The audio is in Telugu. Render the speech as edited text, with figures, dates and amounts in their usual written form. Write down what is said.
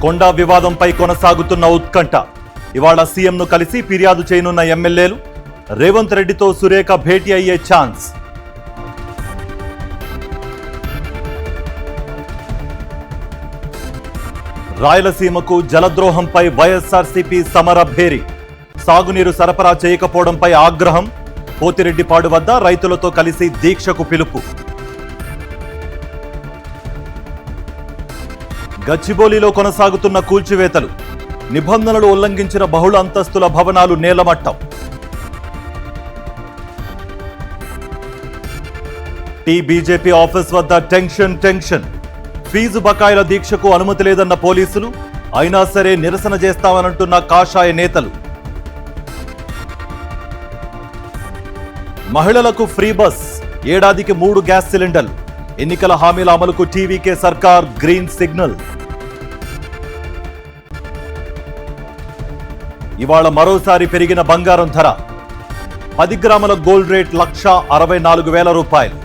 కొండా వివాదంపై కొనసాగుతున్న ఉత్కంఠ. ఇవాళ సీఎంను కలిసి ఫిర్యాదు చేయనున్న ఎమ్మెల్యేలు. రేవంత్ రెడ్డితో సురేఖ భేటీ అయ్యే ఛాన్స్. రాయలసీమకు జలద్రోహంపై వైఎస్ఆర్సీపీ సమరభేరి. సాగునీరు సరఫరా చేయకపోవడంపై ఆగ్రహం. పోతిరెడ్డిపాడు వద్ద రైతులతో కలిసి దీక్షకు పిలుపు. గచ్చిబౌలిలో కొనసాగుతున్న కూల్చివేతలు. నిబంధనలు ఉల్లంఘించిన బహుళ అంతస్తుల భవనాలు నేలమట్టం. బీజేపీ ఆఫీస్ వద్ద టెన్షన్. ఫీజు బకాయిల దీక్షకు అనుమతి లేదన్న పోలీసులు. అయినా సరే నిరసన చేస్తామనంటున్న కాషాయ నేతలు. మహిళలకు ఫ్రీ బస్. ఏడాదికి 3 గ్యాస్ సిలిండర్లు. ఎన్నికల హామీల అమలుకు టీవీకే సర్కార్ గ్రీన్ సిగ్నల్. ఇవాళ మరోసారి పెరిగిన బంగారం ధర. 10 గ్రాముల గోల్డ్ రేట్ 1,64,000 రూపాయలు.